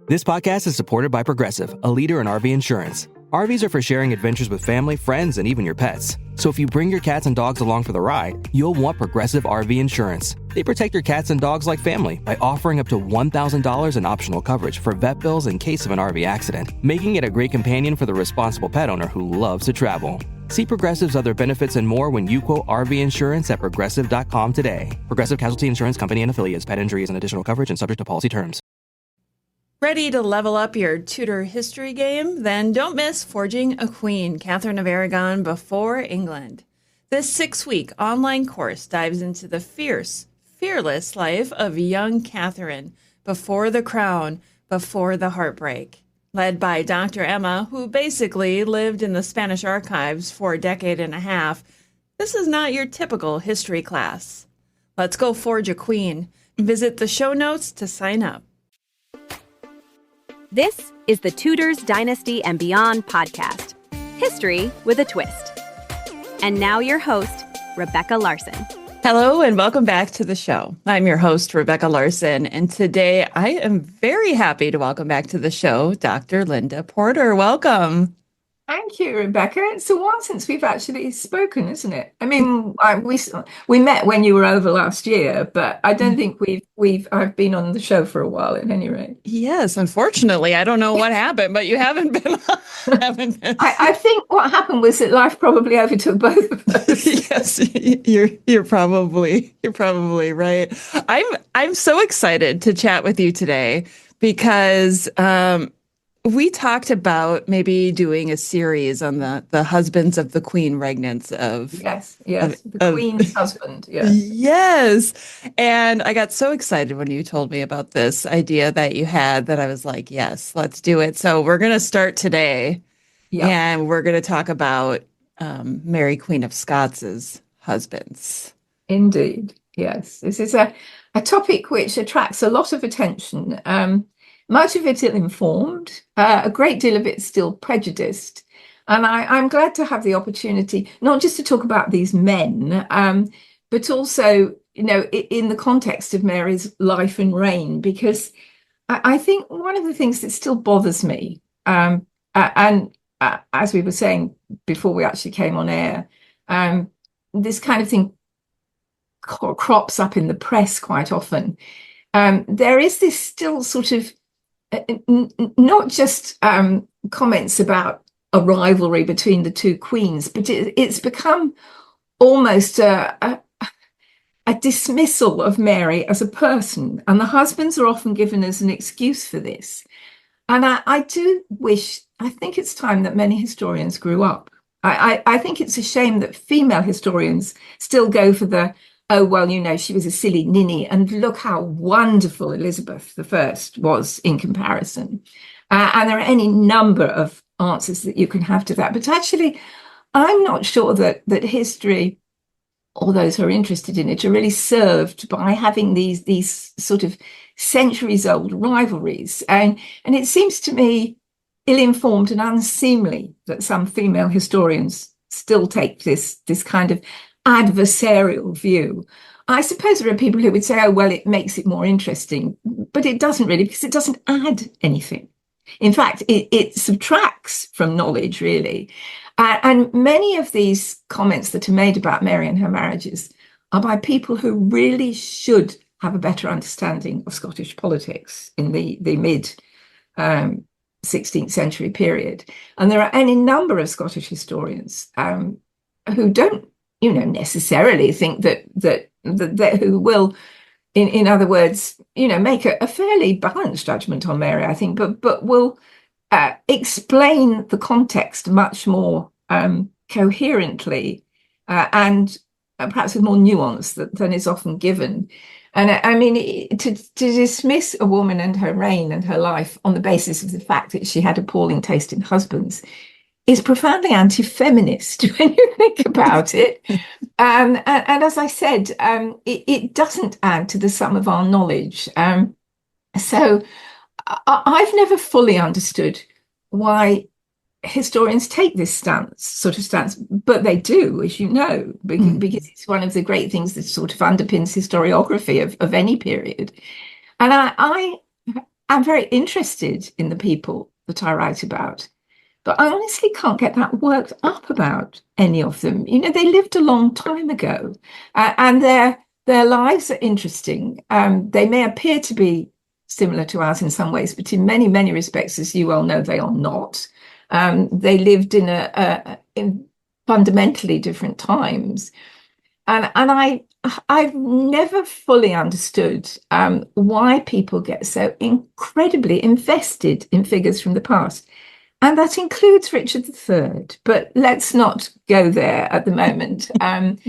This podcast is supported by Progressive, a leader in RV insurance. RVs are for sharing adventures with family, friends, and even your pets. So if you bring your cats and dogs along for the ride, you'll want Progressive RV insurance. They protect your cats and dogs like family by offering up to $1,000 in optional coverage for vet bills in case of an RV accident, making it a great companion for the responsible pet owner who loves to travel. See Progressive's other benefits and more when you quote RV insurance at Progressive.com today. Progressive Casualty Insurance Company and Affiliates. Pet injuries and additional coverage and subject to policy terms. Ready to level up your Tudor history game? Then don't miss Forging a Queen, Catherine of Aragon Before England. This 6-week online course dives into the fierce, fearless life of young Catherine before the crown, before the heartbreak. Led by Dr. Emma, who basically lived in the Spanish archives for a decade and a half, this is not your typical history class. Let's go forge a queen. Visit the show notes to sign up. This is the Tudors, Dynasty, and Beyond podcast. History with a twist. And now your host, Rebecca Larson. Hello and welcome back to the show. I'm your host, Rebecca Larson, and today I am very happy to welcome back to the show Dr. Linda Porter. Welcome. Thank you, Rebecca. It's a while since we've actually spoken, isn't it? I mean, we met when you were over last year, but I don't think I've been on the show for a while at any rate. Yes, unfortunately, I don't know what happened, but you haven't been. I think what happened was that life probably overtook both of us. Yes, you're probably right. I'm so excited to chat with you today because we talked about maybe doing a series on the husbands of the Queen, regnants of the Queen's husband. Yes. And I got so excited when you told me about this idea that you had that I was like, yes, let's do it. So we're going to start today, and we're going to talk about Mary, Queen of Scots' husbands. Indeed, yes. This is a topic which attracts a lot of attention. Much of it ill-informed, a great deal of it still prejudiced. And I'm glad to have the opportunity, not just to talk about these men, but also, in the context of Mary's life and reign, because I think one of the things that still bothers me, and as we were saying before we actually came on air, this kind of thing crops up in the press quite often. There is this still sort of not just comments about a rivalry between the two queens, but it's become almost a dismissal of Mary as a person. And the husbands are often given as an excuse for this. And I think it's time that many historians grew up. I think it's a shame that female historians still go for the, oh, well, she was a silly ninny, and look how wonderful Elizabeth I was in comparison. And there are any number of answers that you can have to that. But actually, I'm not sure that history, or those who are interested in it, are really served by having these sort of centuries-old rivalries. And it seems to me ill-informed and unseemly that some female historians still take this kind of adversarial view. I suppose there are people who would say, oh, well, it makes it more interesting, but it doesn't really, because it doesn't add anything. In fact, it subtracts from knowledge, really. And many of these comments that are made about Mary and her marriages are by people who really should have a better understanding of Scottish politics in the mid 16th century period. And there are any number of Scottish historians who don't necessarily think that who will, in other words, make a fairly balanced judgment on Mary, I think, but will explain the context much more coherently and perhaps with more nuance than is often given. And I mean, to dismiss a woman and her reign and her life on the basis of the fact that she had appalling taste in husbands is profoundly anti-feminist when you think about it. And as I said, it doesn't add to the sum of our knowledge. So I've never fully understood why historians take this stance, but they do, as you know, because it's one of the great things that sort of underpins historiography of any period. And I I'm very interested in the people that I write about. But I honestly can't get that worked up about any of them. They lived a long time ago, and their lives are interesting. They may appear to be similar to ours in some ways, but in many, many respects, as you well know, they are not. They lived in fundamentally different times. And I've never fully understood why people get so incredibly invested in figures from the past. And that includes Richard III, but let's not go there at the moment. But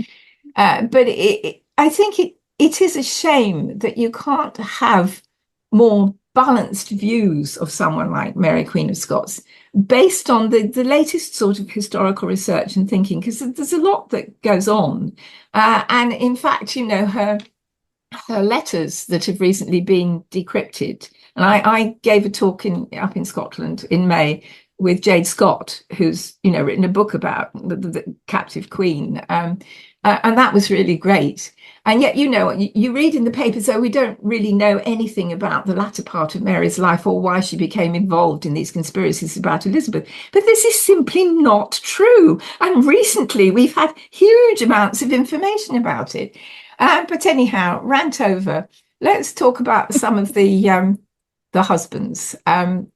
I think it is a shame that you can't have more balanced views of someone like Mary, Queen of Scots, based on the latest sort of historical research and thinking, because there's a lot that goes on. And in fact, her letters that have recently been decrypted. And I gave a talk up in Scotland in May with Jade Scott, who's written a book about the captive queen, and that was really great. And yet, you read in the papers, we don't really know anything about the latter part of Mary's life or why she became involved in these conspiracies about Elizabeth. But this is simply not true. And recently, we've had huge amounts of information about it. But anyhow, rant over. Let's talk about some of the husbands. And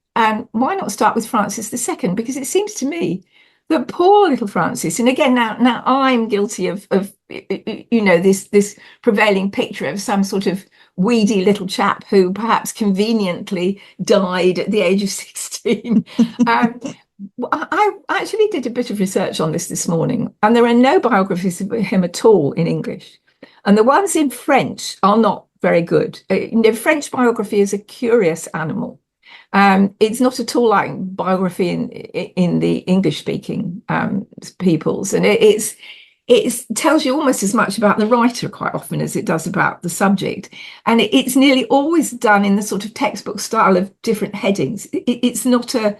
why not start with Francis II? Because it seems to me that poor little Francis, and again, now I'm guilty of this prevailing picture of some sort of weedy little chap who perhaps conveniently died at the age of 16. I actually did a bit of research on this morning, and there are no biographies of him at all in English. And the ones in French are not very good. French biography is a curious animal. It's not at all like biography in the English-speaking peoples, and it tells you almost as much about the writer quite often as it does about the subject, and it's nearly always done in the sort of textbook style of different headings. It's not a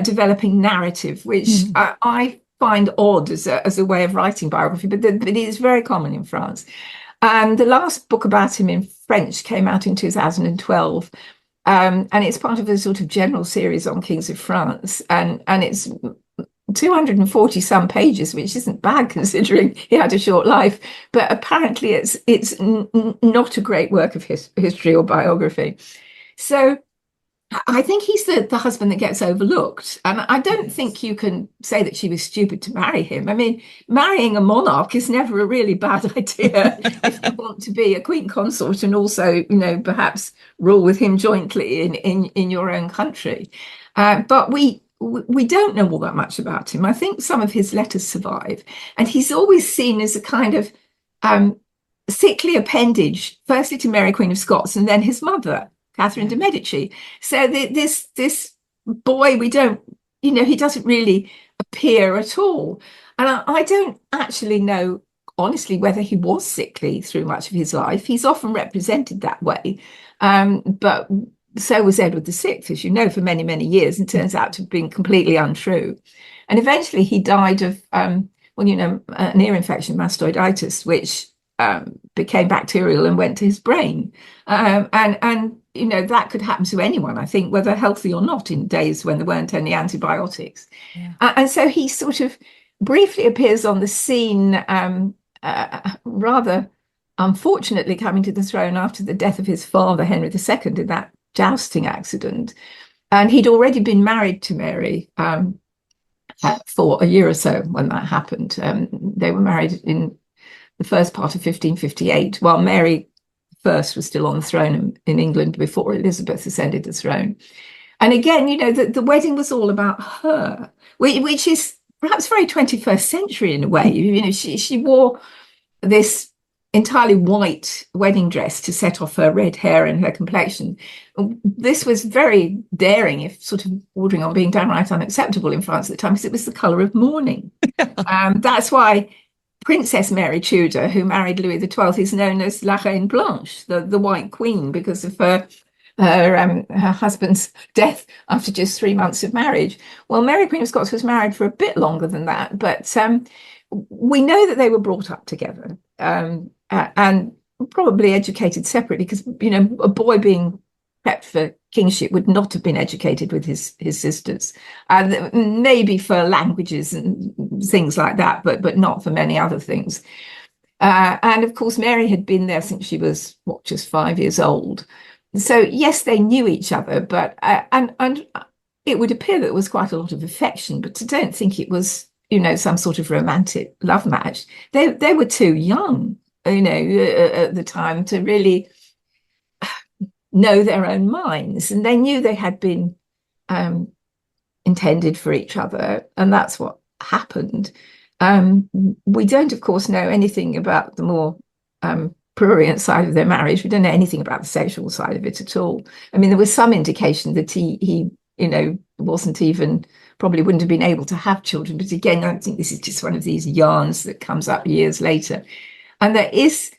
developing narrative, which I find odd as a way of writing biography, but it is very common in France. And the last book about him in French came out in 2012. And it's part of a sort of general series on kings of France, and it's 240 some pages, which isn't bad considering he had a short life. But apparently, it's not a great work of history or biography. So I think he's the husband that gets overlooked. And I don't think you can say that she was stupid to marry him. I mean, marrying a monarch is never a really bad idea if you want to be a queen consort and also, perhaps rule with him jointly in your own country. But we don't know all that much about him. I think some of his letters survive. And he's always seen as a kind of sickly appendage, firstly to Mary, Queen of Scots, and then his mother, Catherine de Medici. So this boy, we don't, he doesn't really appear at all. And I don't actually know, honestly, whether he was sickly through much of his life. He's often represented that way. But so was Edward VI, as you know, for many, many years, and turns out to have been completely untrue. And eventually he died of, an ear infection, mastoiditis, which became bacterial and went to his brain. And that could happen to anyone, I think, whether healthy or not, in days when there weren't any antibiotics. Yeah. And so he sort of briefly appears on the scene, rather unfortunately coming to the throne after the death of his father, Henry II, in that jousting accident. And he'd already been married to Mary for a year or so when that happened. They were married in the first part of 1558, while Mary first was still on the throne in England before Elizabeth ascended the throne. And again, the wedding was all about her, which is perhaps very 21st century in a way. She wore this entirely white wedding dress to set off her red hair and her complexion. This was very daring, if sort of bordering on being downright unacceptable in France at the time, because it was the colour of mourning. That's why Princess Mary Tudor, who married Louis XII, is known as La Reine Blanche, the White Queen, because of her husband's death after just 3 months of marriage. Well, Mary Queen of Scots was married for a bit longer than that, but we know that they were brought up together and probably educated separately, because a boy being prepped for kingship would not have been educated with his sisters, maybe for languages and things like that, but not for many other things. And of course, Mary had been there since she was just 5 years old. So yes, they knew each other, but and it would appear that there was quite a lot of affection, but I don't think it was, some sort of romantic love match. They were too young, at the time to really know their own minds, and they knew they had been intended for each other, and that's what happened. We don't, of course, know anything about the more prurient side of their marriage. We don't know anything about the sexual side of it at all. I mean, there was some indication that he wasn't even, probably wouldn't have been able to have children. But again, I think this is just one of these yarns that comes up years later. And there is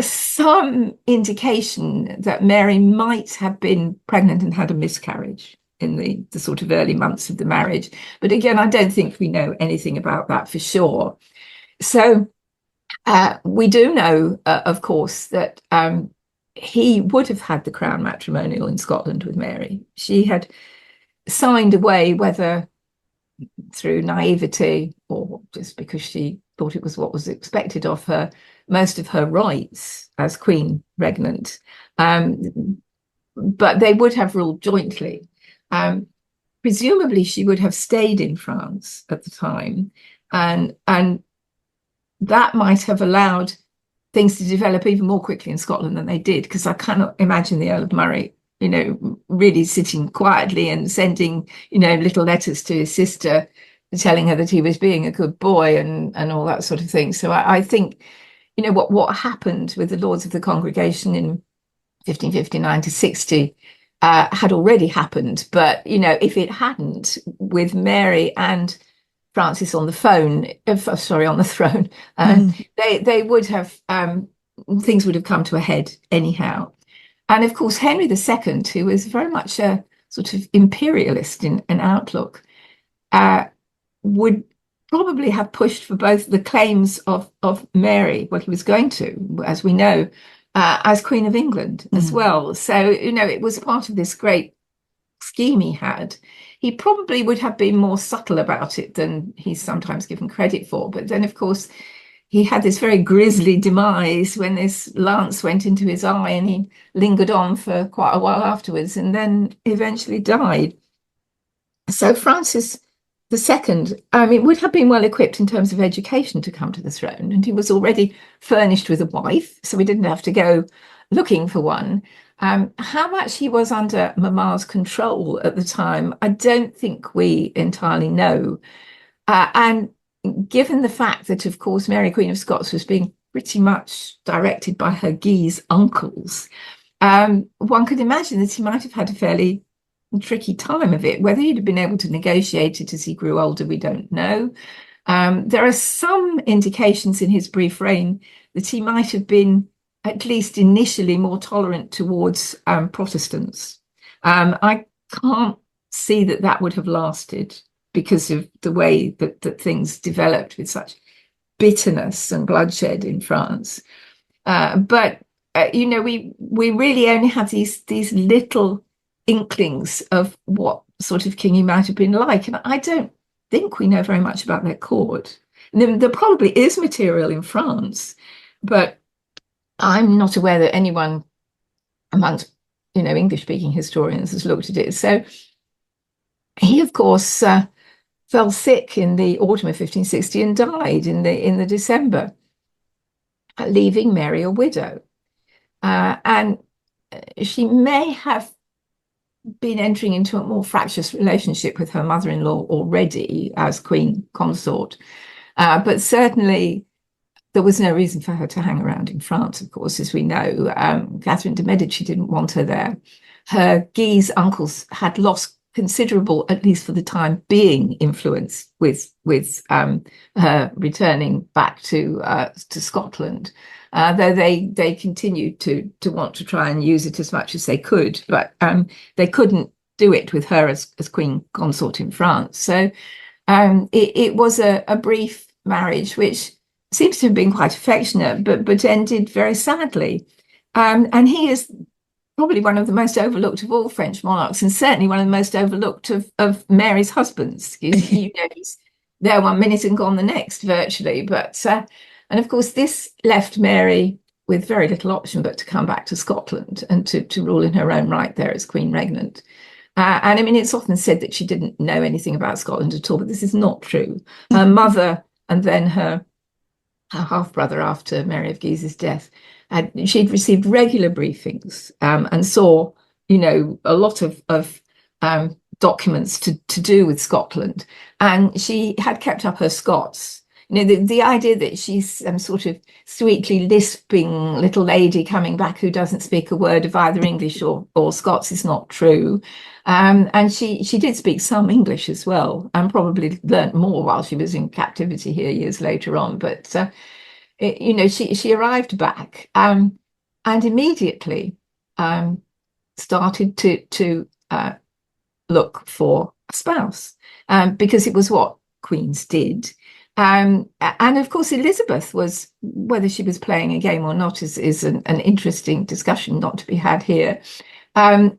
some indication that Mary might have been pregnant and had a miscarriage in the sort of early months of the marriage. But again, I don't think we know anything about that for sure. So we do know, of course, that he would have had the crown matrimonial in Scotland with Mary. She had signed away, whether through naivety or just because she thought it was what was expected of her, most of her rights as queen regnant. But they would have ruled jointly. Presumably, she would have stayed in France at the time, and that might have allowed things to develop even more quickly in Scotland than they did, because I cannot imagine the Earl of Murray, really sitting quietly and sending, little letters to his sister telling her that he was being a good boy and all that sort of thing. So I think, what happened with the Lords of the Congregation in 1559 to 60 had already happened. But, if it hadn't, with Mary and Francis on the throne, they would have, things would have come to a head anyhow. And of course, Henry II, who was very much a sort of imperialist in an outlook, would probably have pushed for both the claims of Mary, well, he was going to, as we know, as Queen of England as well. So, it was part of this great scheme he had. He probably would have been more subtle about it than he's sometimes given credit for. But then, of course, he had this very grisly demise when this lance went into his eye, and he lingered on for quite a while afterwards and then eventually died. So Francis II, would have been well equipped in terms of education to come to the throne, and he was already furnished with a wife, so he didn't have to go looking for one. How much he was under Mamma's control at the time, I don't think we entirely know. And given the fact that, of course, Mary, Queen of Scots, was being pretty much directed by her Guise uncles, one could imagine that he might have had a fairly tricky time of it. Whether he'd have been able to negotiate it as he grew older, we don't know. There are some indications in his brief reign that he might have been, at least initially, more tolerant towards Protestants. I can't see that would have lasted because of the way that things developed with such bitterness and bloodshed in France. But we really only have these little inklings of what sort of king he might have been like, and I don't think we know very much about their court. And there probably is material in France, but I'm not aware that anyone amongst English-speaking historians has looked at it. So he, of course, fell sick in the autumn of 1560 and died in the December, leaving Mary a widow. And she may have been entering into a more fractious relationship with her mother-in-law already as queen consort. But certainly there was no reason for her to hang around in France, of course, as we know. Catherine de' Medici didn't want her there. Her Guise uncles had lost considerable, at least for the time being, influence with her returning back to Scotland, though they continued to want to try and use it as much as they could, but they couldn't do it with her as queen consort in France. So it was a brief marriage, which seems to have been quite affectionate, but ended very sadly. And he is probably one of the most overlooked of all French monarchs, and certainly one of the most overlooked of Mary's husbands. You know, he's there 1 minute and gone the next, virtually. But and of course, this left Mary with very little option but to come back to Scotland and to rule in her own right there as Queen Regnant. And I mean, it's often said that she didn't know anything about Scotland at all, but this is not true. Her mother and then her half-brother after Mary of Guise's death, she'd received regular briefings and saw, a lot of documents to do with Scotland. And she had kept up her Scots. The idea that she's some sort of sweetly lisping little lady coming back who doesn't speak a word of either English or Scots is not true. And she did speak some English as well, and probably learnt more while she was in captivity here years later on. But she arrived back and immediately started to look for a spouse, because it was what queens did. And of course, Elizabeth was, whether she was playing a game or not is an interesting discussion not to be had here.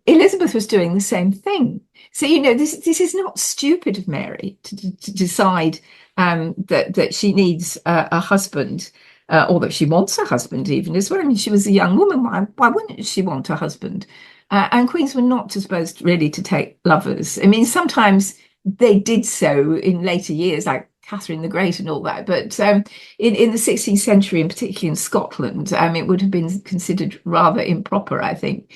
Elizabeth was doing the same thing. So, this is not stupid of Mary to decide that she needs a husband, or that she wants a husband even as well. I mean, she was a young woman. Why wouldn't she want a husband? And queens were not supposed really to take lovers. I mean, sometimes they did so in later years, like Catherine the Great and all that. But in the 16th century, and particularly in Scotland, it would have been considered rather improper, I think.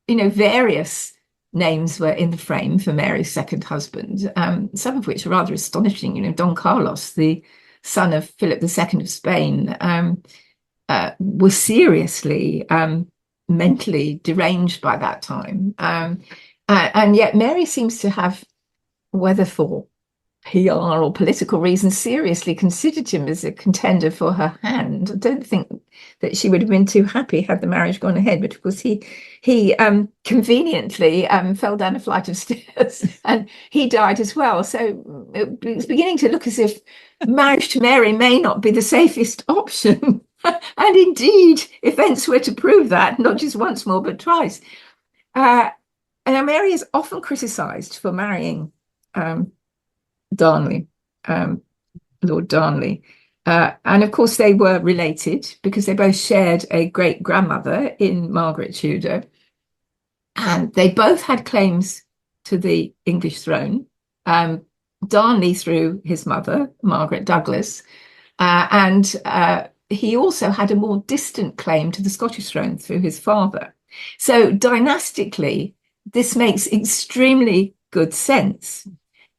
Various names were in the frame for Mary's second husband, some of which are rather astonishing. Don Carlos, the son of Philip II of Spain, was seriously mentally deranged by that time. And yet Mary seems to have, whether for PR or political reasons, seriously considered him as a contender for her hand. I don't think that she would have been too happy had the marriage gone ahead, but of course he conveniently fell down a flight of stairs and he died as well. So it's beginning to look as if marriage to Mary may not be the safest option. And indeed, events were to prove that, not just once more, but twice. And Mary is often criticised for marrying Darnley, Lord Darnley. And of course, they were related because they both shared a great grandmother in Margaret Tudor. And they both had claims to the English throne. Darnley through his mother, Margaret Douglas, and he also had a more distant claim to the Scottish throne through his father. So dynastically, this makes extremely good sense.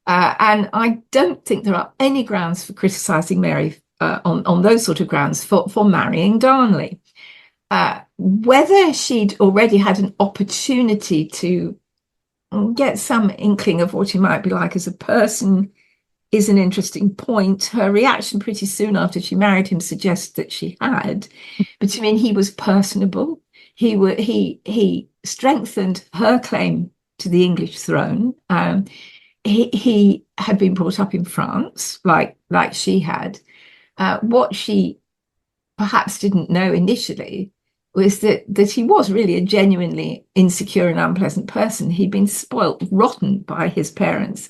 And I don't think there are any grounds for criticising Mary on those sort of grounds for marrying Darnley. Whether she'd already had an opportunity to get some inkling of what he might be like as a person is an interesting point. Her reaction pretty soon after she married him suggests that she had. But I mean, he was personable. He strengthened her claim to the English throne. He had been brought up in France, like she had. What she perhaps didn't know initially was that he was really a genuinely insecure and unpleasant person. He'd been spoilt rotten by his parents,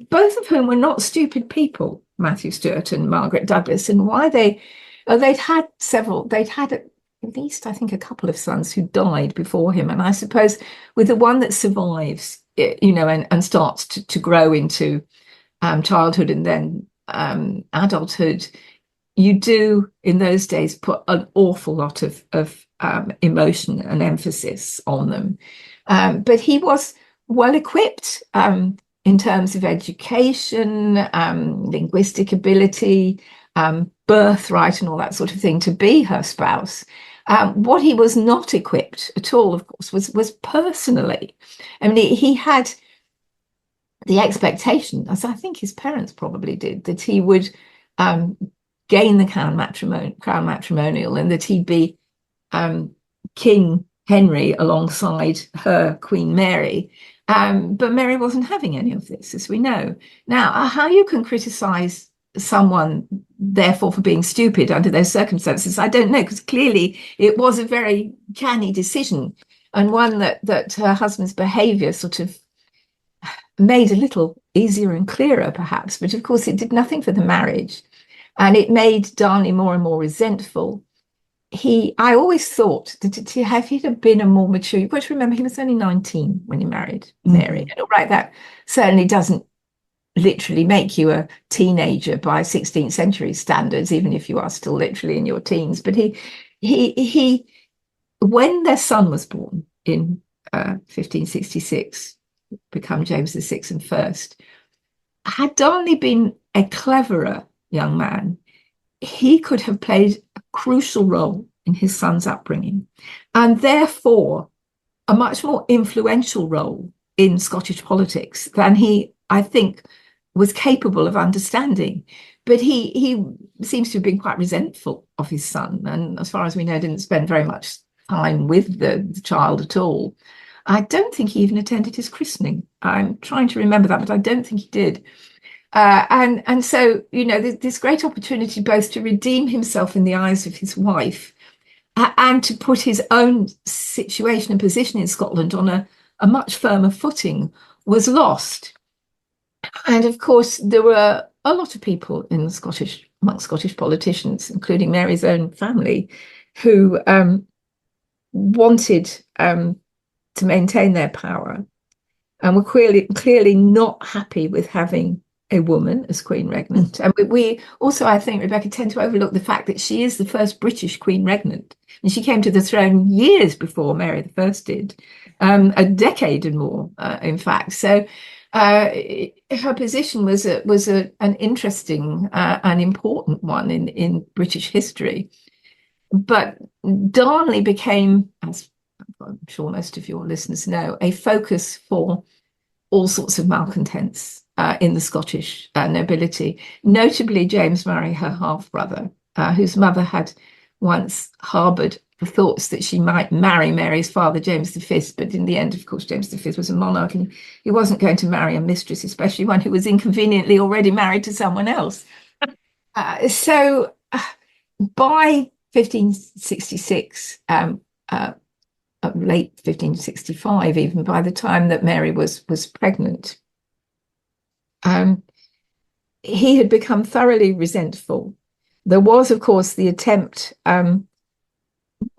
both of whom were not stupid people, Matthew Stewart and Margaret Douglas. And why they'd had at least, I think, a couple of sons who died before him. And I suppose with the one that survives, and starts to grow into childhood and then adulthood, you do in those days put an awful lot of emotion and emphasis on them. But he was well equipped in terms of education, linguistic ability, birthright and all that sort of thing to be her spouse. What he was not equipped at all, of course, was personally. I mean, he had the expectation, as I think his parents probably did, that he would gain the crown matrimonial and that he'd be King Henry alongside her Queen Mary. But Mary wasn't having any of this, as we know. Now, how you can criticise someone therefore for being stupid under those circumstances? I don't know, because clearly it was a very canny decision, and one that her husband's behaviour sort of made a little easier and clearer, perhaps. But of course, it did nothing for the marriage, and it made Darnley more and more resentful. I always thought that if he had been a more mature, you've got to remember he was only 19 when he married Mary. And all right, that certainly doesn't literally make you a teenager by 16th century standards, even if you are still literally in your teens. But he when their son was born in 1566, become James VI and first, had Darnley been a cleverer young man, he could have played a crucial role in his son's upbringing, and therefore a much more influential role in Scottish politics than he, I think, was capable of understanding. But he seems to have been quite resentful of his son, and as far as we know, didn't spend very much time with the child at all. I don't think he even attended his christening. I'm trying to remember that, but I don't think he did. And so, this great opportunity both to redeem himself in the eyes of his wife and to put his own situation and position in Scotland on a much firmer footing was lost. And of course, there were a lot of people amongst Scottish politicians, including Mary's own family, who wanted to maintain their power and were clearly not happy with having a woman as Queen Regnant. And we also, I think, Rebecca, tend to overlook the fact that she is the first British Queen Regnant. And she came to the throne years before Mary I did, a decade and more, in fact. So her position was an interesting and important one in British history. But Darnley became, as I'm sure most of your listeners know, a focus for all sorts of malcontents in the Scottish nobility, notably James Murray, her half-brother, whose mother had once harboured the thoughts that she might marry Mary's father, James V, but in the end, of course, James V was a monarch and he wasn't going to marry a mistress, especially one who was inconveniently already married to someone else. So by 1566, late 1565, even by the time that Mary was pregnant, he had become thoroughly resentful. There was, of course, the attempt,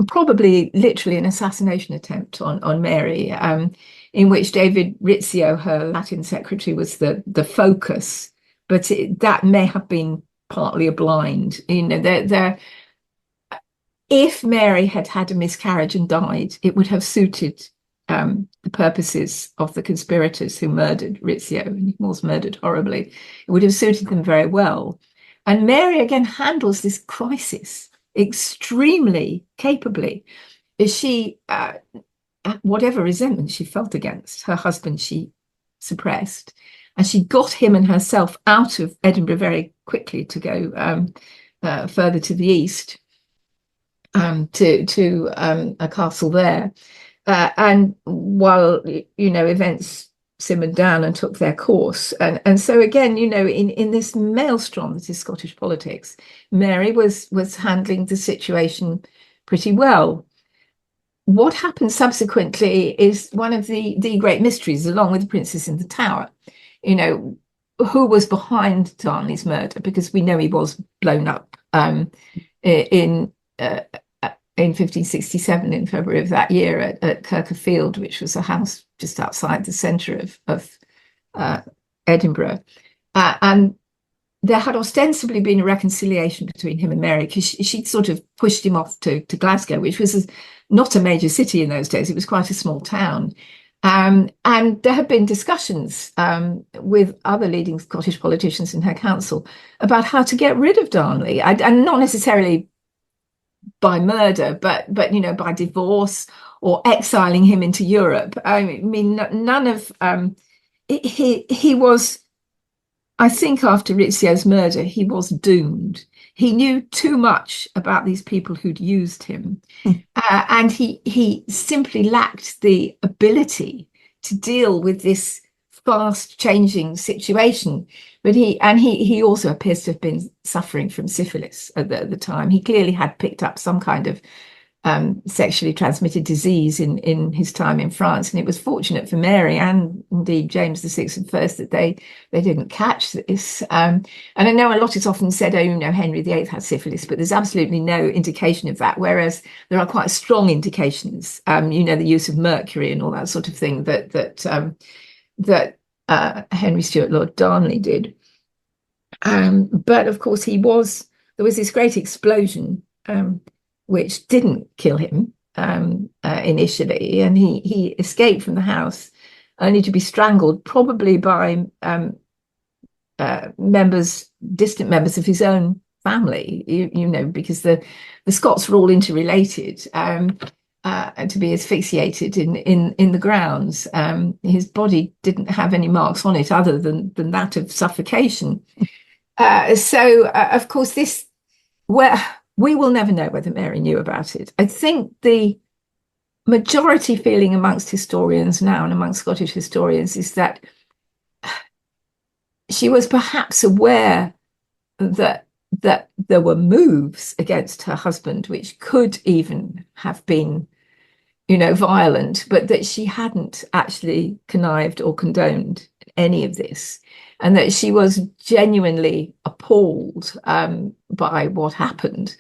probably literally an assassination attempt on Mary, in which David Rizzio, her Latin secretary, was the focus, but that may have been partly a blind. If Mary had had a miscarriage and died, it would have suited the purposes of the conspirators who murdered Rizzio, and he was murdered horribly. It would have suited them very well. And Mary again handles this crisis extremely capably. She, whatever resentment she felt against her husband, she suppressed, and she got him and herself out of Edinburgh very quickly to go further to the east. To a castle there, and while events simmered down and took their course, and so again, in this maelstrom that is Scottish politics, Mary was handling the situation pretty well. What happened subsequently is one of the great mysteries, along with the Princess in the Tower. Who was behind Darnley's murder? Because we know he was blown up in 1567, in February of that year, at Kirkerfield, which was a house just outside the centre of Edinburgh. And there had ostensibly been a reconciliation between him and Mary, because she'd sort of pushed him off to Glasgow, which was not a major city in those days. It was quite a small town. And there had been discussions with other leading Scottish politicians in her council about how to get rid of Darnley, and not necessarily by murder, but by divorce or exiling him into Europe. I mean, none of he was. I think after Rizzio's murder, he was doomed. He knew too much about these people who'd used him, and he simply lacked the ability to deal with this fast changing situation. But he also appears to have been suffering from syphilis at the time. He clearly had picked up some kind of sexually transmitted disease in his time in France. And it was fortunate for Mary and indeed James VI and first that they didn't catch this. And I know a lot is often said, oh, Henry VIII had syphilis, but there's absolutely no indication of that. Whereas there are quite strong indications, the use of mercury and all that sort of thing that Henry Stuart Lord Darnley did. But of course, there was this great explosion, which didn't kill him initially, and he escaped from the house only to be strangled, probably by distant members of his own family. Because the Scots were all interrelated, and to be asphyxiated in the grounds. His body didn't have any marks on it other than that of suffocation. So of course, we will never know whether Mary knew about it. I think the majority feeling amongst historians now and amongst Scottish historians is that she was perhaps aware that there were moves against her husband, which could even have been, violent, but that she hadn't actually connived or condoned any of this. And that she was genuinely appalled by what happened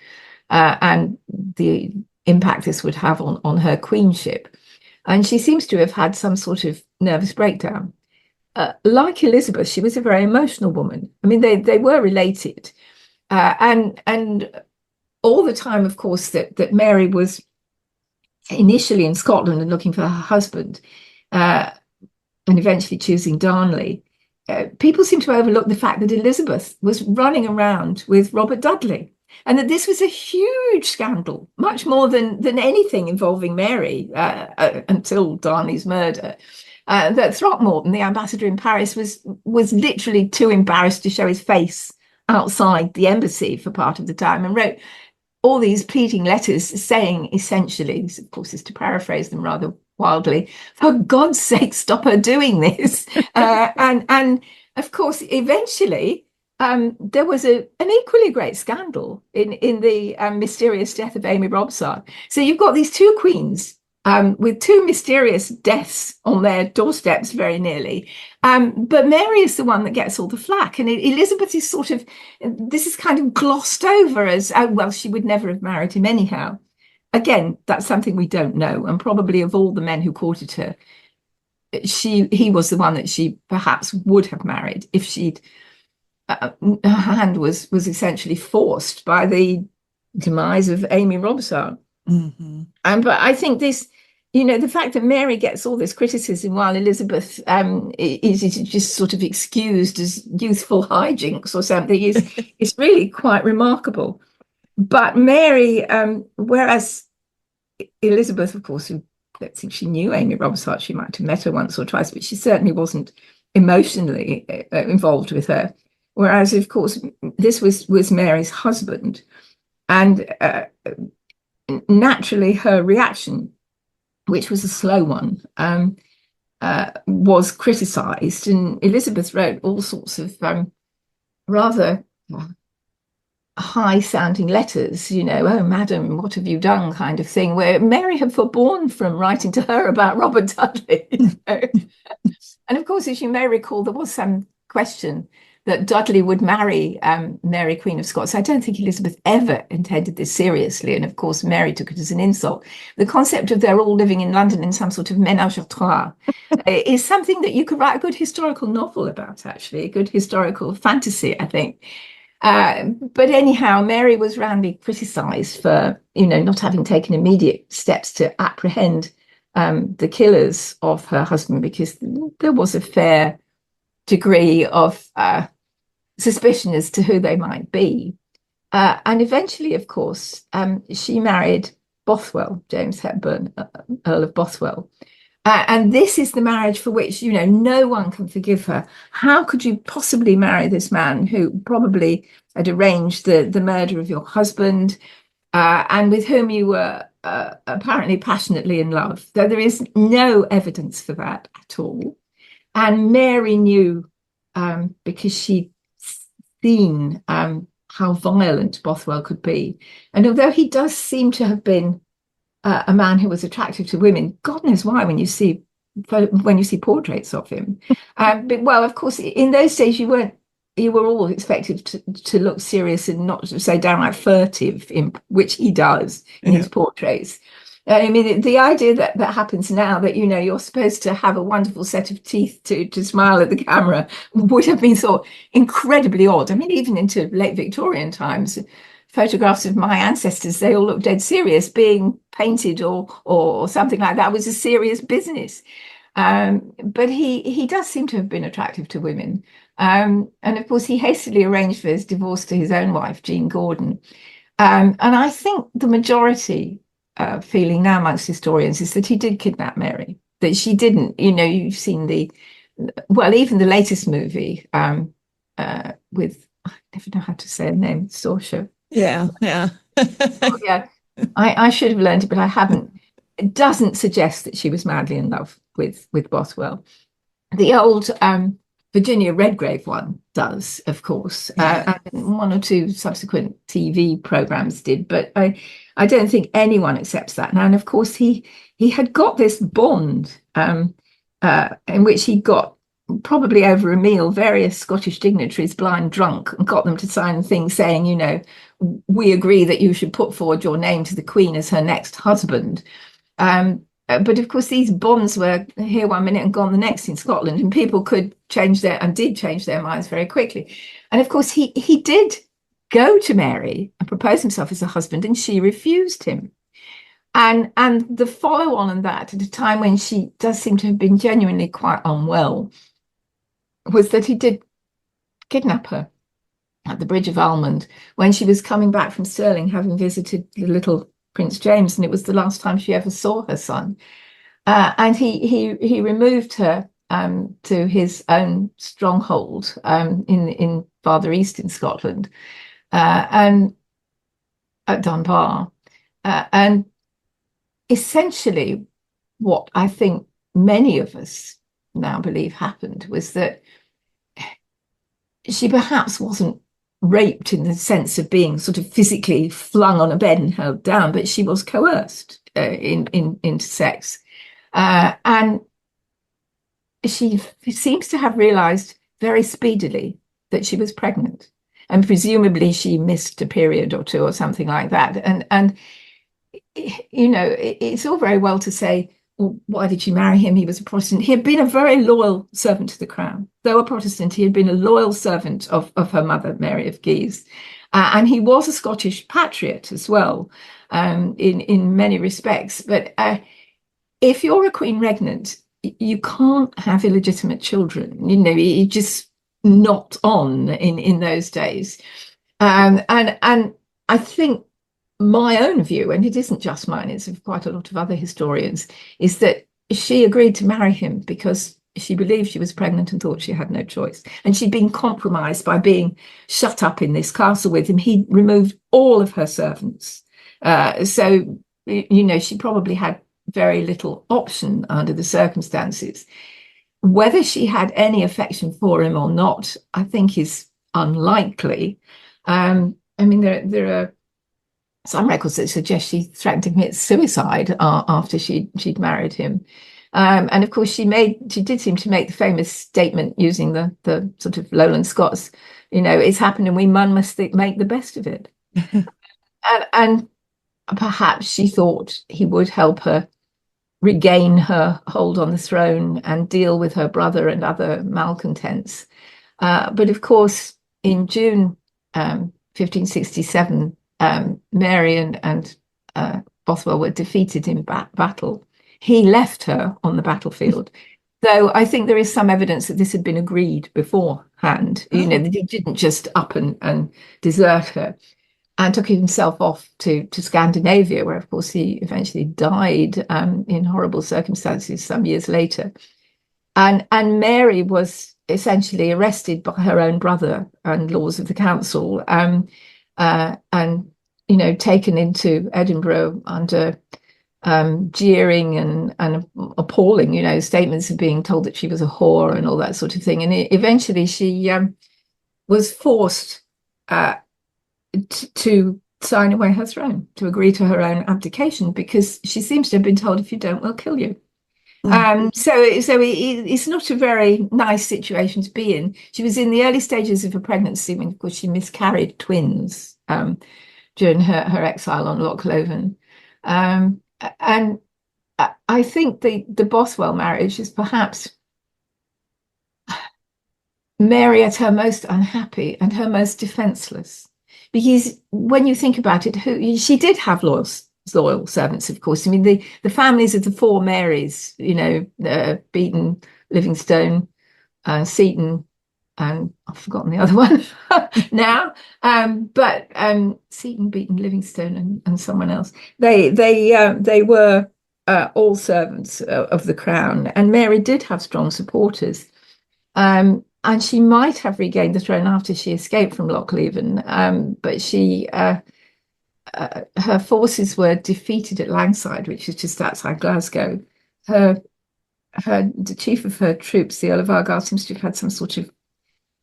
and the impact this would have on her queenship. And she seems to have had some sort of nervous breakdown. Like Elizabeth, she was a very emotional woman. I mean, they were related. And all the time, of course, that Mary was initially in Scotland and looking for her husband and eventually choosing Darnley, people seem to overlook the fact that Elizabeth was running around with Robert Dudley, and that this was a huge scandal, much more than anything involving Mary until Darnley's murder. That Throckmorton, the ambassador in Paris, was literally too embarrassed to show his face outside the embassy for part of the time, and wrote all these pleading letters saying essentially, this of course is to paraphrase them rather wildly, for God's sake, stop her doing this. And of course, eventually, there was an equally great scandal in the mysterious death of Amy Robsart. So you've got these two queens with two mysterious deaths on their doorsteps very nearly. But Mary is the one that gets all the flack. And Elizabeth is this is kind of glossed over as, oh, well, she would never have married him anyhow. Again, that's something we don't know. And probably of all the men who courted her, he was the one that she perhaps would have married if her hand was essentially forced by the demise of Amy Robsart. Mm-hmm. But I think this, the fact that Mary gets all this criticism while Elizabeth is just sort of excused as youthful hijinks or something is really quite remarkable. But Mary, whereas Elizabeth, of course, who I don't think she knew Amy Robsart, she might have met her once or twice, but she certainly wasn't emotionally involved with her. Whereas, of course, this was Mary's husband. And naturally, her reaction, which was a slow one, was criticised. And Elizabeth wrote all sorts of rather high-sounding letters, oh, madam, what have you done, kind of thing, where Mary had forborne from writing to her about Robert Dudley. And of course, as you may recall, there was some question that Dudley would marry Mary, Queen of Scots. I don't think Elizabeth ever intended this seriously. And of course, Mary took it as an insult. The concept of they're all living in London in some sort of ménage à trois is something that you could write a good historical novel about, actually, a good historical fantasy, I think. But anyhow, Mary was roundly criticised for, not having taken immediate steps to apprehend the killers of her husband, because there was a fair degree of suspicion as to who they might be. And eventually, of course, she married Bothwell, James Hepburn, Earl of Bothwell. And this is the marriage for which, no one can forgive her. How could you possibly marry this man who probably had arranged the murder of your husband and with whom you were apparently passionately in love? Though there is no evidence for that at all. And Mary knew, because she'd seen how violent Bothwell could be. And although he does seem to have been a man who was attractive to women, God knows why when you see portraits of him. But well, of course, in those days you were all expected to look serious and not to say downright furtive, which he does in his portraits. I mean, the idea that happens now, that, you know, you're supposed to have a wonderful set of teeth to smile at the camera, would have been thought incredibly odd. I mean, even into late Victorian times, photographs of my ancestors, they all look dead serious. Being painted or something like that was a serious business. But he does seem to have been attractive to women. And of course, he hastily arranged for his divorce to his own wife, Jean Gordon. And I think the majority feeling now amongst historians is that he did kidnap Mary, that she didn't. You know, you've seen even the latest movie with, I never know how to say her name, Saoirse. Yeah. Oh, yeah. I should have learned it, but I haven't. It doesn't suggest that she was madly in love with Bothwell. The old Virginia Redgrave one does, of course. And one or two subsequent TV programs did, but I don't think anyone accepts that now. And of course, he had got this bond in which he got, probably over a meal, various Scottish dignitaries blind drunk and got them to sign things saying, you know, we agree that you should put forward your name to the Queen as her next husband. But of course, these bonds were here one minute and gone the next in Scotland, and people could did change their minds very quickly. And of course, he did go to Mary and propose himself as a husband, and she refused him. And the follow on that, at a time when she does seem to have been genuinely quite unwell, was that he did kidnap her at the Bridge of Almond when she was coming back from Stirling, having visited the little Prince James, and it was the last time she ever saw her son. And he removed her to his own stronghold in farther east in Scotland, and at Dunbar. And essentially, what I think many of us now believe happened was that she perhaps wasn't raped in the sense of being sort of physically flung on a bed and held down, but she was coerced into sex. And she seems to have realized very speedily that she was pregnant. And presumably she missed a period or two or something like that. And you know, it's all very well to say, well, why did she marry him? He was a Protestant. He had been a very loyal servant to the crown. Though a Protestant, he had been a loyal servant of her mother, Mary of Guise. And he was a Scottish patriot as well, in many respects. But if you're a queen regnant, you can't have illegitimate children. You know, you just not on in those days. And I think my own view, and it isn't just mine, it's of quite a lot of other historians, is that she agreed to marry him because she believed she was pregnant and thought she had no choice. And she'd been compromised by being shut up in this castle with him. He removed all of her servants. So, you know, she probably had very little option under the circumstances. Whether she had any affection for him or not, I think is unlikely. I mean, there are some records that suggest she threatened to commit suicide after she'd married him. And of course, she did seem to make the famous statement using the sort of Lowland Scots, you know, it's happened and we must make the best of it. and perhaps she thought he would help her regain her hold on the throne and deal with her brother and other malcontents. But of course, in June 1567, Mary and Bothwell were defeated in battle. He left her on the battlefield, though I think there is some evidence that this had been agreed beforehand. You know, that he didn't just up and desert her, and took himself off to Scandinavia, where, of course, he eventually died in horrible circumstances some years later. And Mary was essentially arrested by her own brother and lords of the council, and you know, taken into Edinburgh under jeering and appalling, statements of being told that she was a whore and all that sort of thing. And eventually she was forced to sign away her throne, to agree to her own abdication, because she seems to have been told, if you don't, we'll kill you. It's not a very nice situation to be in. She was in the early stages of her pregnancy when, of course, she miscarried twins during her exile on Loch Lothian. And I think the Bothwell marriage is perhaps Mary at her most unhappy and her most defenseless. Because when you think about it, she did have loyal servants, of course. I mean, the families of the four Marys, Beaton, Livingstone, Seton, and I've forgotten the other one now. But Seton, Beaton, Livingstone, and someone else. They were all servants of the crown, and Mary did have strong supporters. And she might have regained the throne after she escaped from Loch Lothian, but her forces were defeated at Langside, which is just outside Glasgow. The chief of her troops, the Earl of Argyll, seems to have had some sort of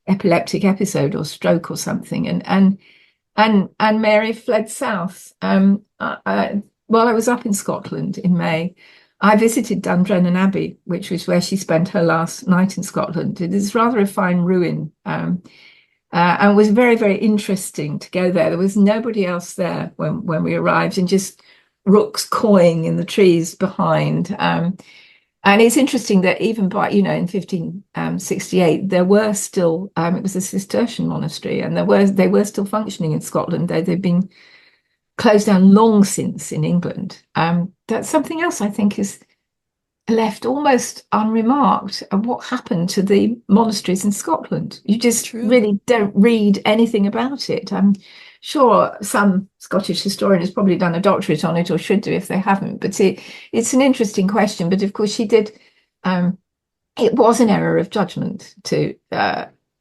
epileptic episode or stroke or something, and Mary fled south. While I was up in Scotland in May, I visited Dundrennan Abbey, which was where she spent her last night in Scotland. It is rather a fine ruin, and it was very, very interesting to go there. There was nobody else there when we arrived, and just rooks cawing in the trees behind. And it's interesting that even by, in 1568, there were still, it was a Cistercian monastery, and they were still functioning in Scotland. They've been closed down long since in England. That's something else I think is left almost unremarked of what happened to the monasteries in Scotland. You just really don't read anything about it. I'm sure some Scottish historian has probably done a doctorate on it, or should do if they haven't, but it's an interesting question. But of course she did, it was an error of judgment, to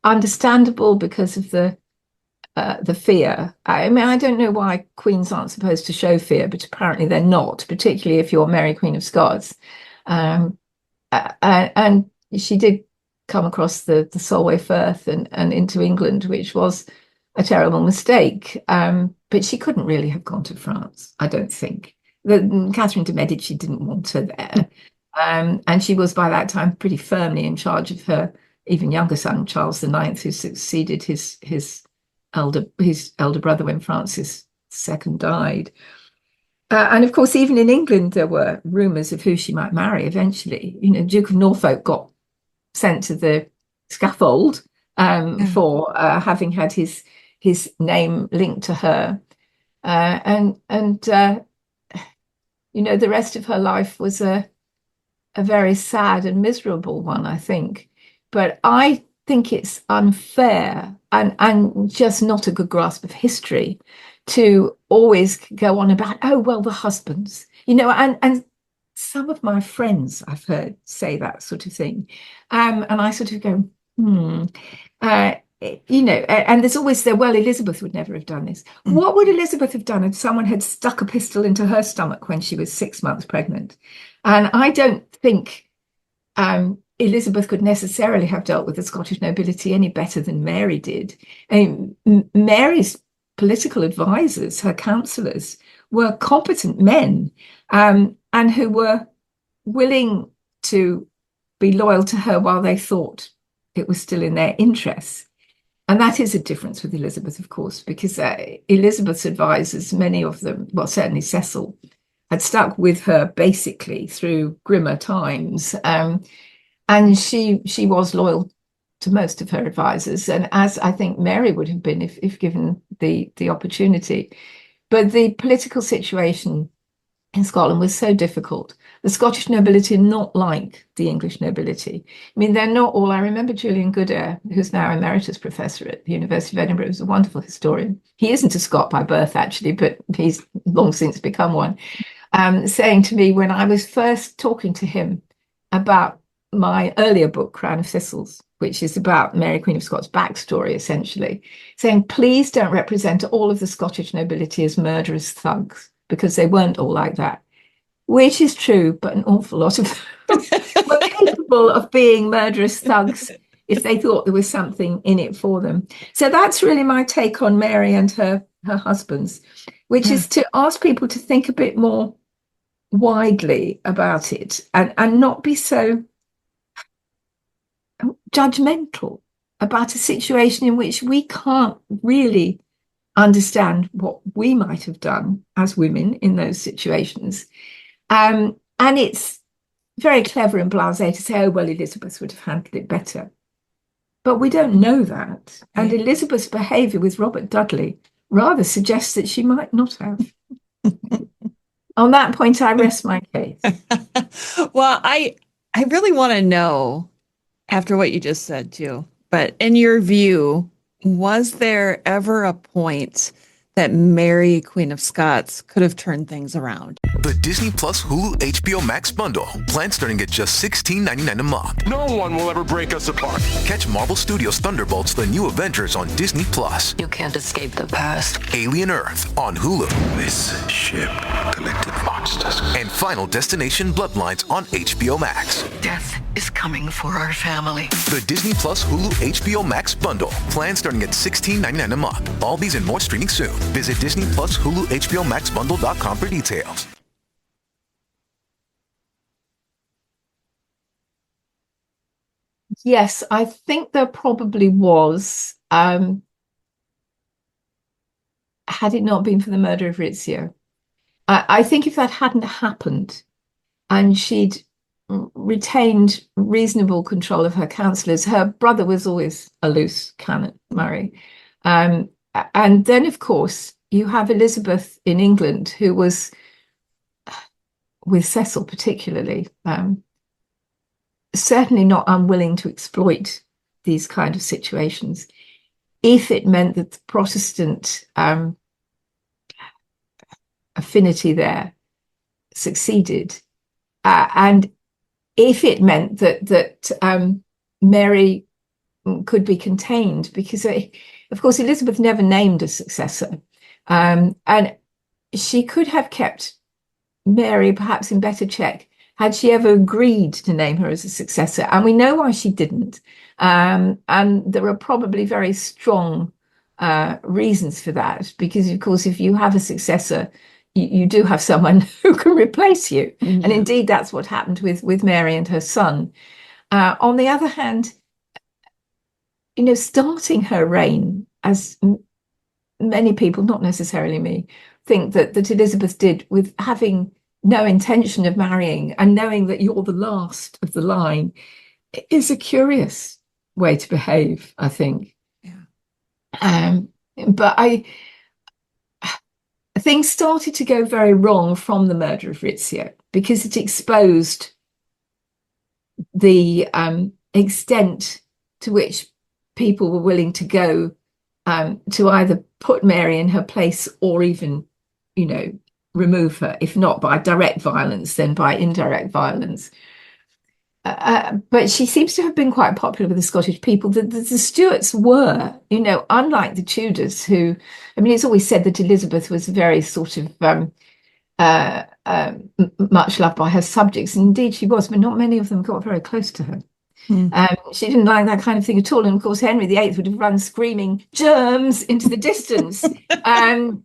understandable because of the fear. I mean, I don't know why queens aren't supposed to show fear, but apparently they're not, particularly if you're Mary, Queen of Scots. And she did come across the Solway Firth and into England, which was a terrible mistake. But she couldn't really have gone to France, I don't think. Catherine de' Medici didn't want her there. And she was by that time pretty firmly in charge of her even younger son, Charles IX, who succeeded his elder brother when Francis II died. And of course, even in England, there were rumours of who she might marry eventually. Duke of Norfolk got sent to the scaffold for having had his name linked to her. The rest of her life was a very sad and miserable one, I think. But I think it's unfair and just not a good grasp of history to always go on about, oh, well, the husbands, and some of my friends I've heard say that sort of thing. And I sort of go, and there's always well, Elizabeth would never have done this. What would Elizabeth have done if someone had stuck a pistol into her stomach when she was 6 months pregnant? And I don't think Elizabeth could necessarily have dealt with the Scottish nobility any better than Mary did. Mary's political advisors, her councillors, were competent men, and who were willing to be loyal to her while they thought it was still in their interests. And that is a difference with Elizabeth, of course, because Elizabeth's advisors, many of them, well, certainly Cecil, had stuck with her basically through grimmer times. And she was loyal to most of her advisors, and as I think Mary would have been if given the opportunity. But the political situation in Scotland was so difficult. The Scottish nobility are not like the English nobility. I mean, they're not all. I remember Julian Goodare, who's now emeritus professor at the University of Edinburgh, who's a wonderful historian. He isn't a Scot by birth, actually, but he's long since become one, saying to me when I was first talking to him about my earlier book, Crown of Thistles, which is about Mary, Queen of Scots' backstory, essentially, saying, please don't represent all of the Scottish nobility as murderous thugs, because they weren't all like that. which is true, but an awful lot of them were capable of being murderous thugs if they thought there was something in it for them. So that's really my take on Mary and her husbands, which is to ask people to think a bit more widely about it and not be so judgmental about a situation in which we can't really understand what we might have done as women in those situations. And it's very clever and blasé to say, oh, well, Elizabeth would have handled it better. But we don't know that. And Elizabeth's behaviour with Robert Dudley rather suggests that she might not have. On that point, I rest my case. Well, I really want to know, after what you just said too, but in your view, was there ever a point that Mary, Queen of Scots, could have turned things around? The Disney Plus Hulu HBO Max bundle. Plans starting at just $16.99 a month. No one will ever break us apart. Catch Marvel Studios' Thunderbolts: The New Avengers on Disney Plus. You can't escape the past. Alien Earth on Hulu. This ship collected monsters. And Final Destination: Bloodlines on HBO Max. Death is coming for our family. The Disney Plus Hulu HBO Max bundle. Plans starting at $16.99 a month. All these and more streaming soon. Visit Disney Plus Hulu HBO Max bundle.com for details. Yes, I think there probably was, had it not been for the murder of Rizzio. I think if that hadn't happened and she'd retained reasonable control of her counsellors, her brother was always a loose cannon, Murray. And then, of course, you have Elizabeth in England, who was, with Cecil particularly, certainly not unwilling to exploit these kind of situations if it meant that the Protestant affinity there succeeded, and if it meant that Mary could be contained, because of course Elizabeth never named a successor, and she could have kept Mary perhaps in better check had she ever agreed to name her as a successor. And we know why she didn't. And there are probably very strong reasons for that, because, of course, if you have a successor, you do have someone who can replace you. Mm-hmm. And indeed, that's what happened with Mary and her son. On the other hand, starting her reign, as many people, not necessarily me, think that Elizabeth did, with having no intention of marrying and knowing that you're the last of the line, is a curious way to behave, I think. Yeah. But things started to go very wrong from the murder of Rizzio, because it exposed the extent to which people were willing to go to either put Mary in her place or even, remove her, if not by direct violence, then by indirect violence. But she seems to have been quite popular with the Scottish people. The Stuarts were, unlike the Tudors, who, it's always said that Elizabeth was very sort of much loved by her subjects. And indeed she was, but not many of them got very close to her. She didn't like that kind of thing at all. And of course, Henry VIII would have run screaming germs into the distance. But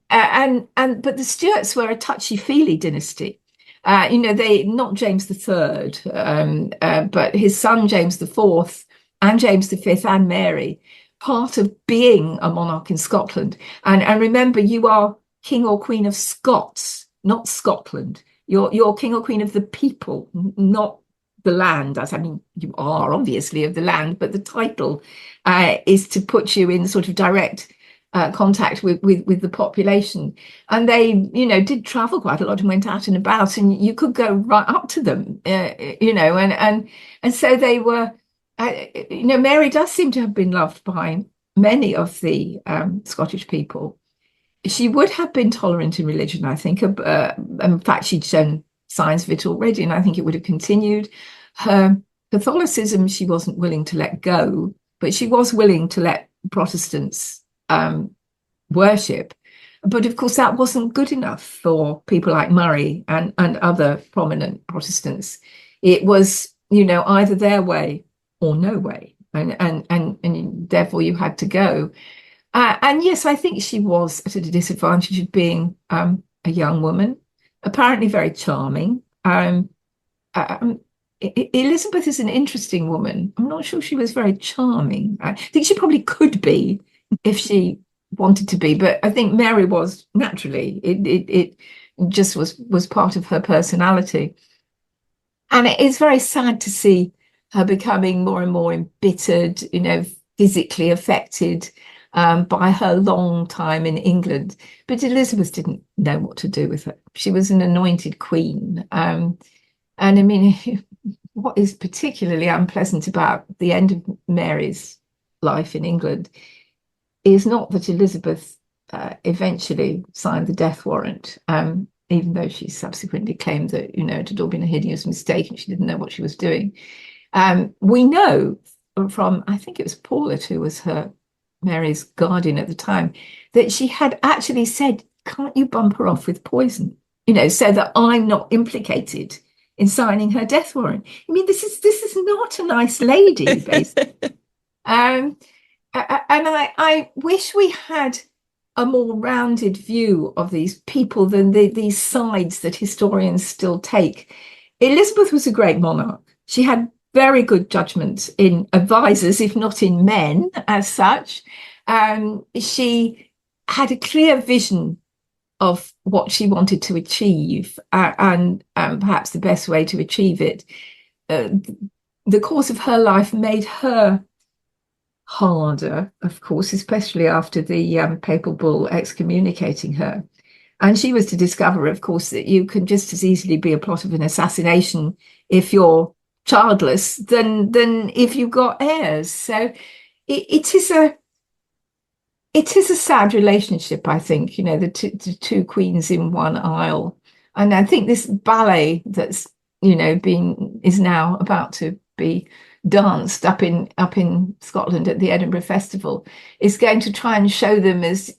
the Stuarts were a touchy-feely dynasty. Not James III, but his son James IV and James V and Mary, part of being a monarch in Scotland. And remember, you are king or queen of Scots, not Scotland. You're king or queen of the people, not the land. You are obviously of the land, but the title is to put you in sort of direct contact with the population. And they, did travel quite a lot and went out and about, and you could go right up to them, and so they were, Mary does seem to have been loved by many of the Scottish people. She would have been tolerant in religion, I think. In fact, she'd shown signs of it already, and I think it would have continued. Her Catholicism, she wasn't willing to let go, but she was willing to let Protestants worship. But of course, that wasn't good enough for people like Murray and other prominent Protestants. It was, either their way or no way. And therefore you had to go. And yes, I think she was at a disadvantage of being a young woman, apparently very charming. Elizabeth is an interesting woman. I'm not sure she was very charming. I think she probably could be if she wanted to be, but I think Mary was naturally. It just was part of her personality. And it is very sad to see her becoming more and more embittered, physically affected by her long time in England. But Elizabeth didn't know what to do with her. She was an anointed queen. And I mean, what is particularly unpleasant about the end of Mary's life in England is not that Elizabeth eventually signed the death warrant, even though she subsequently claimed that, it had all been a hideous mistake and she didn't know what she was doing. We know from, I think it was Paulet, who was Mary's guardian at the time, that she had actually said, can't you bump her off with poison, so that I'm not implicated in signing her death warrant. I mean, this is not a nice lady, basically. And I wish we had a more rounded view of these people than these sides that historians still take. Elizabeth was a great monarch. She had very good judgment in advisors, if not in men as such. She had a clear vision of what she wanted to achieve and perhaps the best way to achieve it. The course of her life made her harder, of course, especially after the papal bull excommunicating her. And she was to discover, of course, that you can just as easily be a plot of an assassination if you're childless than if you've got heirs. So it is a sad relationship, I think, the two queens in one aisle. And I think this ballet that's, is now about to be danced up in Scotland at the Edinburgh Festival is going to try and show them as,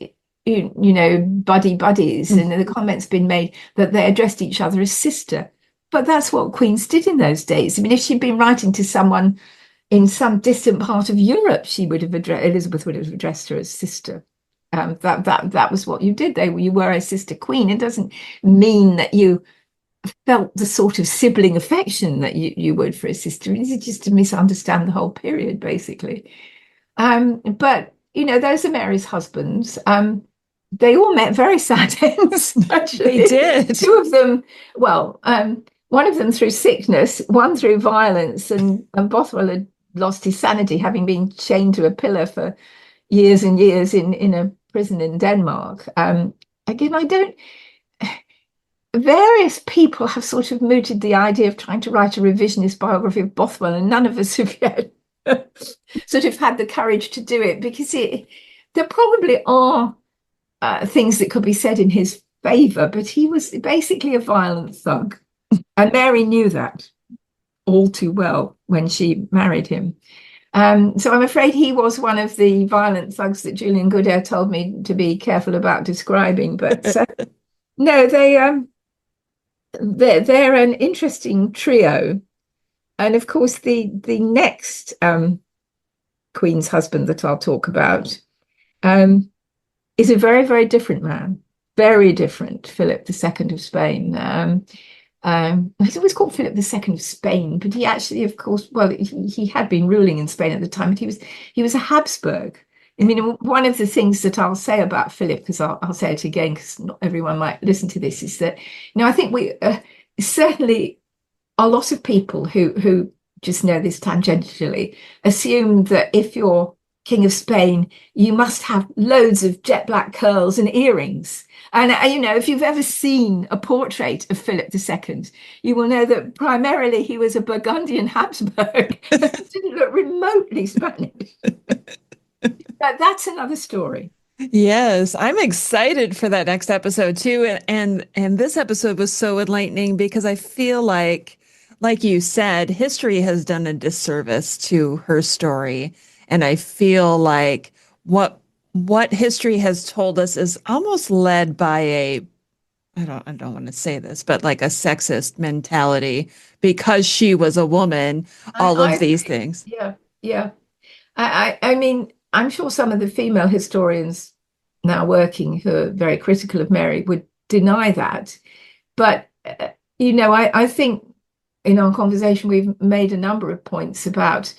buddy buddies. And the comment's been made that they addressed each other as sister. But that's what queens did in those days. I mean, if she'd been writing to someone in some distant part of Europe, Elizabeth would have addressed her as sister. That was what you did. You were a sister queen. It doesn't mean that you felt the sort of sibling affection that you would for a sister. It's just to misunderstand the whole period, basically. But those are Mary's husbands. They all met very sad ends. Actually, They did. Two of them, one of them through sickness, one through violence, and Bothwell had lost his sanity, having been chained to a pillar for years and years in a prison in Denmark. Again, various people have sort of mooted the idea of trying to write a revisionist biography of Bothwell, and none of us have yet sort of had the courage to do it, because there probably are things that could be said in his favour, but he was basically a violent thug. And Mary knew that all too well when she married him. So I'm afraid he was one of the violent thugs that Julian Goodare told me to be careful about describing. But no, they're an interesting trio. And of course, the next Queen's husband that I'll talk about is a very, very different man. Very different, Philip II of Spain. He's always called Philip II of Spain, but he actually, of course, he had been ruling in Spain at the time, but he was a Habsburg. I mean, one of the things that I'll say about Philip, because I'll say it again, because not everyone might listen to this, is that, I think we certainly a lot of people who just know this tangentially assume that if you're King of Spain, you must have loads of jet black curls and earrings. And, if you've ever seen a portrait of Philip II, you will know that primarily he was a Burgundian Habsburg. Didn't look remotely Spanish. But that's another story. Yes, I'm excited for that next episode too. And this episode was so enlightening because I feel like you said, history has done a disservice to her story. And I feel like what what history has told us is almost led by I don't want to say this, but like a sexist mentality because she was a woman, all I of these agree. things. Yeah, yeah. I mean, I'm sure some of the female historians now working who are very critical of Mary would deny that. But, I think in our conversation, we've made a number of points about,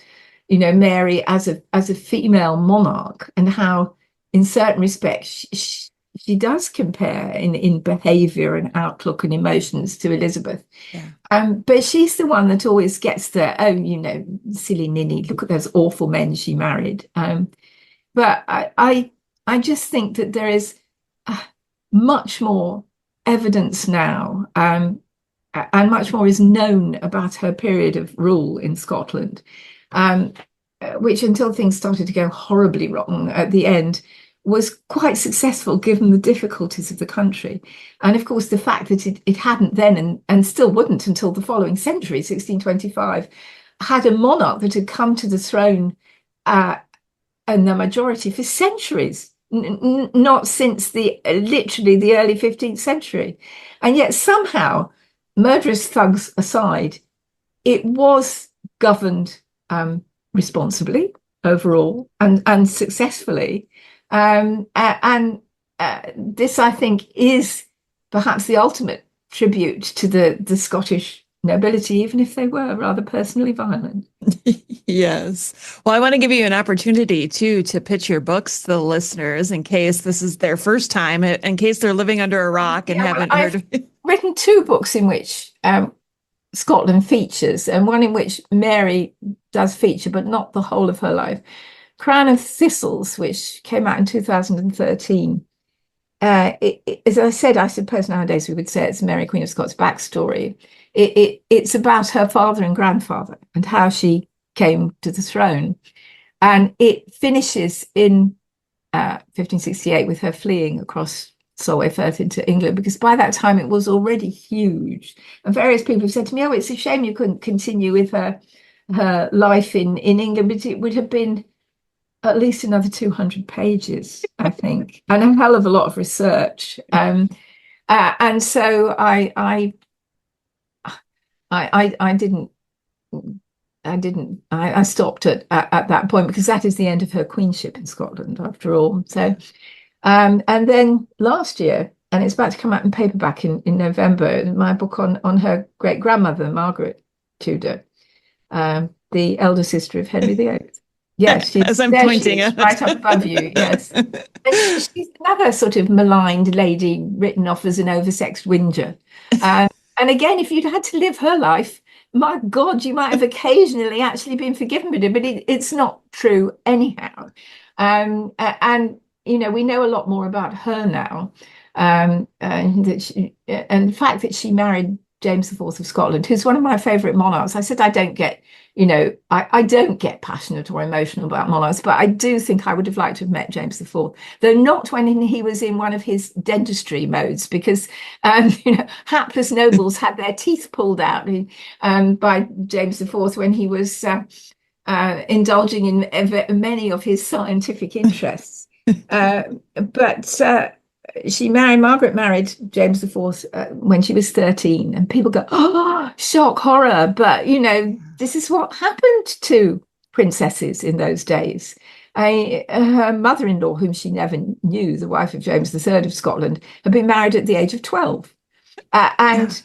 Mary as a female monarch and how, in certain respects, she does compare in behavior and outlook and emotions to Elizabeth. Yeah. But she's the one that always gets the, oh, silly ninny, look at those awful men she married. But I just think that there is much more evidence now, and much more is known about her period of rule in Scotland, which until things started to go horribly wrong at the end, was quite successful given the difficulties of the country. And of course, the fact that it hadn't then and still wouldn't until the following century, 1625, had a monarch that had come to the throne and the majority for centuries, not since literally the early 15th century. And yet somehow, murderous thugs aside, it was governed responsibly overall and successfully. And this, I think, is perhaps the ultimate tribute to the Scottish nobility, even if they were rather personally violent. Yes. Well, I want to give you an opportunity too to pitch your books to the listeners in case this is their first time, in case they're living under a rock and haven't heard of it. Written two books in which Scotland features, and one in which Mary does feature, but not the whole of her life. Crown of Thistles, which came out in 2013. As I said, I suppose nowadays we would say it's Mary, Queen of Scots backstory. It's about her father and grandfather and how she came to the throne. And it finishes in 1568 with her fleeing across Solway Firth into England, because by that time it was already huge. And various people have said to me, oh, it's a shame you couldn't continue with her life in England, but it would have been at least another 200 pages, I think, and a hell of a lot of research. And so I stopped at that point, because that is the end of her queenship in Scotland, after all. So, and then last year, and it's about to come out in paperback in November, my book on her great grandmother, Margaret Tudor, the elder sister of Henry VIII. Yes, as I'm pointing at right up above you. Yes, and she's another sort of maligned lady, written off as an oversexed whinger. And again, if you'd had to live her life, my God, you might have occasionally actually been forgiven for it, but it's not true anyhow. And we know a lot more about her now, and the fact that she married James IV of Scotland, who's one of my favourite monarchs. I said I don't get passionate or emotional about monarchs, but I do think I would have liked to have met James IV, though not when he was in one of his dentistry modes, because hapless nobles had their teeth pulled out by James IV when he was indulging in many of his scientific interests. But Margaret married James IV when she was 13, and people go, oh, shock, horror. But, this is what happened to princesses in those days. Her mother-in-law, whom she never knew, the wife of James III of Scotland, had been married at the age of 12 and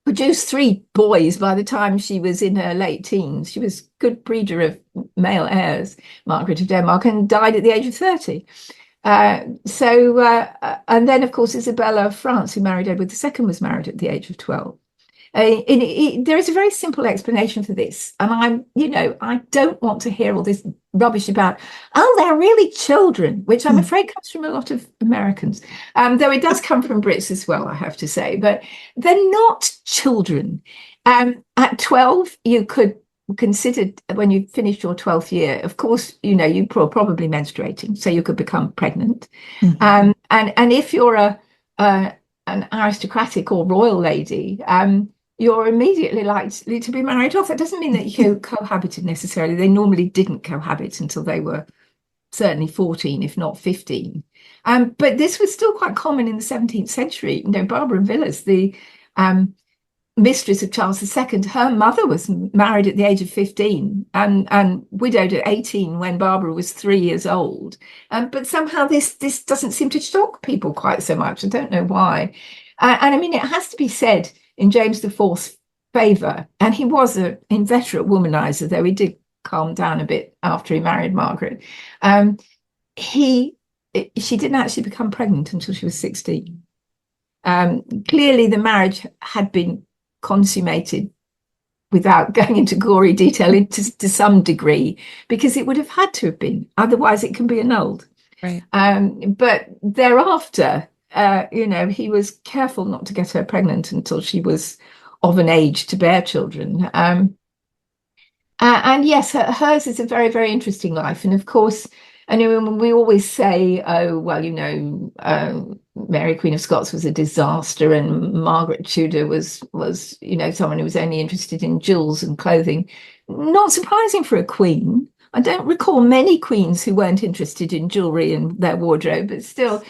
produced 3 boys by the time she was in her late teens. She was good breeder of male heirs, Margaret of Denmark, and died at the age of 30. And then, of course, Isabella of France, who married Edward II, was married at the age of 12. There is a very simple explanation for this. And I don't want to hear all this rubbish about, oh, they're really children, which I'm afraid comes from a lot of Americans, though it does come from Brits as well, I have to say. But they're not children. At 12, you could considered, when you finished your 12th year, of course, you probably menstruating, so you could become pregnant. Mm-hmm. And if you're an aristocratic or royal lady, you're immediately likely to be married off. That doesn't mean that you cohabited necessarily. They normally didn't cohabit until they were certainly 14, if not 15. But this was still quite common in the 17th century. Barbara Villiers, the mistress of Charles II, her mother was married at the age of 15 and widowed at 18 when Barbara was 3 years old. But somehow this doesn't seem to shock people quite so much. I don't know why. And I mean, it has to be said in James IV's favour, and he was an inveterate womanizer, though he did calm down a bit after he married Margaret. She didn't actually become pregnant until she was 16. Clearly, the marriage had been consummated without going into gory detail to some degree, because it would have had to have been. Otherwise, it can be annulled. Right. But thereafter, he was careful not to get her pregnant until she was of an age to bear children. And yes, hers is a very, very interesting life. And of course, we always say, oh, well, Mary, Queen of Scots was a disaster, and Margaret Tudor was someone who was only interested in jewels and clothing. Not surprising for a queen. I don't recall many queens who weren't interested in jewelry and their wardrobe, but still.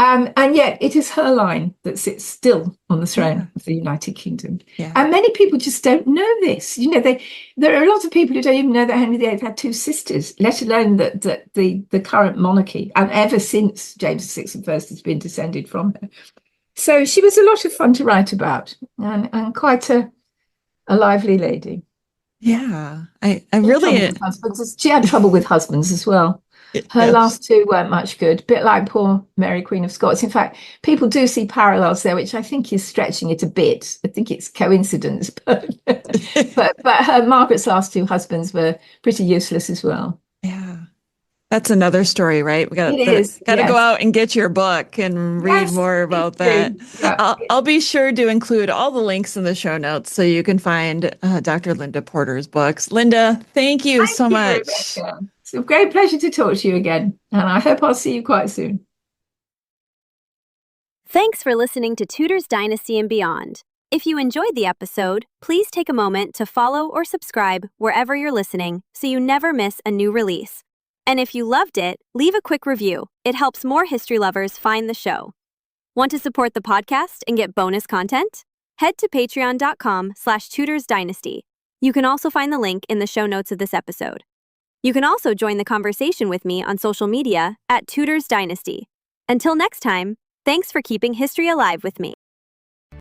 And yet it is her line that sits still on the throne of the United Kingdom. Yeah. And many people just don't know this. There are a lot of people who don't even know that Henry VIII had two sisters, let alone that the current monarchy, and ever since James VI has been descended from her. So she was a lot of fun to write about, and quite a lively lady. Yeah, I really. She had trouble with husbands as well. Her last two weren't much good, a bit like poor Mary, Queen of Scots. In fact, people do see parallels there, which I think is stretching it a bit. I think it's coincidence, but her Margaret's last two husbands were pretty useless as well. Yeah, that's another story, right? We got to go out and get your book and read more about that. Yeah. I'll be sure to include all the links in the show notes so you can find Dr. Linda Porter's books. Linda, thank you so much. Rebecca. It's a great pleasure to talk to you again, and I hope I'll see you quite soon. Thanks for listening to Tudors Dynasty and Beyond. If you enjoyed the episode, please take a moment to follow or subscribe wherever you're listening so you never miss a new release. And if you loved it, leave a quick review. It helps more history lovers find the show. Want to support the podcast and get bonus content? Head to patreon.com/tudorsdynasty. You can also find the link in the show notes of this episode. You can also join the conversation with me on social media @Tudors Dynasty. Until next time, thanks for keeping history alive with me.